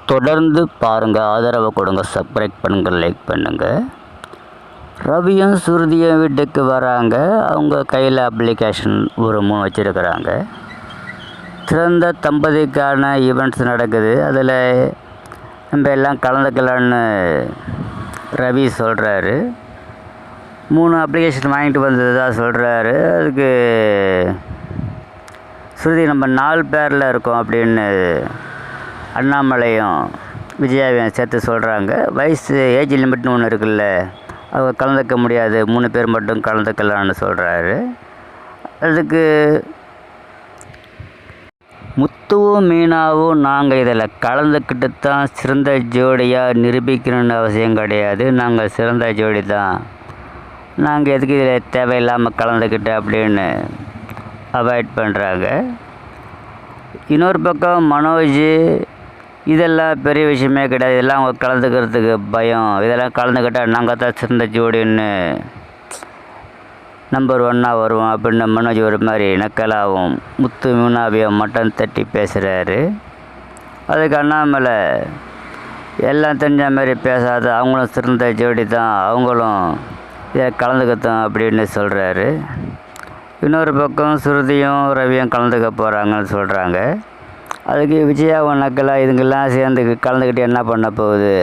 தொடர்ந்து பாருங்கள், ஆதரவு கொடுங்க, சப்ஸ்கிரைப் பண்ணுங்கள், லைக் பண்ணுங்கள். ரவியும் சுருதியும் வீட்டுக்கு வராங்க. அவங்க கையில் அப்ளிகேஷன் ஒரு 3 வச்சுருக்கிறாங்க. சிறந்த தம்பதிக்கான ஈவெண்ட்ஸ் நடக்குது. அதில் நம்ம எல்லாம் கலந்துக்கலான்னு ரவி சொல்கிறாரு. 3 அப்ளிகேஷன் வாங்கிட்டு வந்ததாக சொல்கிறாரு. அதுக்கு சுருதி நம்ம 4 பேரில் இருக்கோம் அப்படின்னு அண்ணாமலையும் விஜயாவையும் சேர்த்து சொல்கிறாங்க. வயசு ஏஜ் லிமிட்னு ஒன்று இருக்குல்ல, அவங்க கலந்துக்க முடியாது, 3 பேர் மட்டும் கலந்துக்கலான்னு சொல்கிறாரு. அதுக்கு முத்துவும் மீனாவும் நாங்கள் இதில் கலந்துக்கிட்டு தான் சிறந்த ஜோடியாக நிரூபிக்கணும்னு அவசியம் கிடையாது, நாங்கள் சிறந்த ஜோடி தான், நாங்கள் எதுக்கு இதில் தேவையில்லாமல் கலந்துக்கிட்டு அப்படின்னு அவாய்ட் பண்ணுறாங்க. இன்னொரு பக்கம் மனோஜ் இதெல்லாம் பெரிய விஷயமே கிடையாது, இதெல்லாம் அவங்க கலந்துக்கிறதுக்கு பயம், இதெல்லாம் கலந்துக்கிட்டால் நாங்கள் தான் சிறந்த ஜோடின்னு நம்பர் 1 வருவோம் அப்படின்னு மனோஜ் ஒரு மாதிரி நக்கலாகவும் முத்து மீனாவையும் மட்டன் தட்டி பேசுகிறாரு. அதுக்கு அண்ணாமலை எல்லாம் தெரிஞ்ச மாதிரி பேசாத, அவங்களும் சிறந்த ஜோடி தான், அவங்களும் இதை கலந்துக்கத்தான் அப்படின்னு சொல்கிறாரு. இன்னொரு பக்கம் சுருதியும் ரவியும் கலந்துக்க போகிறாங்கன்னு சொல்கிறாங்க. அதுக்கு விஜயாவும் நக்கலா, இதுங்கெல்லாம் சேர்ந்து கலந்துக்கிட்டு என்ன பண்ண போகுது,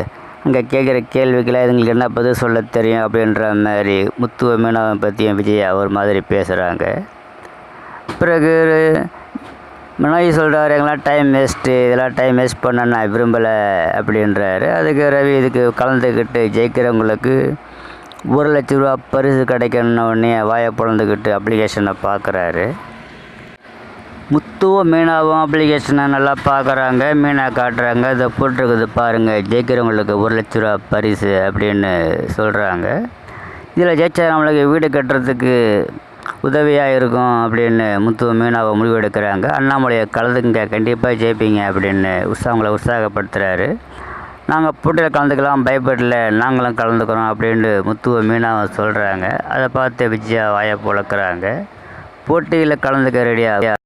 அங்கே கேட்குற கேள்விக்கெல்லாம் இதுங்களுக்கு என்ன பதில் சொல்ல தெரியும் அப்படின்ற மாதிரி முத்துவ மீனாவை பற்றியும் விஜயா ஒரு மாதிரி பேசுகிறாங்க. பிறகு மனோஜ் சொல்கிறார், எங்கெல்லாம் டைம் வேஸ்ட்டு, இதெல்லாம் டைம் வேஸ்ட் பண்ண நான் விரும்பலை அப்படின்றாரு. அதுக்கு ரவி இதுக்கு கலந்துக்கிட்டு ஜெயிக்கிறவங்களுக்கு 1,00,000 ரூபா பரிசு கிடைக்கணுன்னே வாயை பிளந்துக்கிட்டு அப்ளிகேஷனை பார்க்குறாரு. முத்துவும் மீனாவும் அப்ளிகேஷனை நல்லா பார்க்குறாங்க. மீனா காட்டுறாங்க, இதை போட்டிருக்குது பாருங்கள், ஜெயிக்கிறவங்களுக்கு 1,00,000 ரூபா பரிசு அப்படின்னு சொல்கிறாங்க. இதில் ஜெயிச்சா நம்மளுக்கு வீடு கட்டுறதுக்கு உதவியாக இருக்கும் அப்படின்னு முத்துவும் மீனாவை முடிவெடுக்கிறாங்க. அண்ணாமலையை கலந்துங்க, கண்டிப்பாக ஜெயிப்பீங்க அப்படின்னு அவங்கள உற்சாகப்படுத்துகிறாரு. நாங்கள் போட்டியில் கலந்துக்கலாம், பயப்படல, நாங்களும் கலந்துக்கிறோம் அப்படின்னு முத்துவ மீனாவை சொல்கிறாங்க. அதை பார்த்து விஜயா வாயை பொளக்குறாங்க. போட்டியில் கலந்துக்க ரெடியாக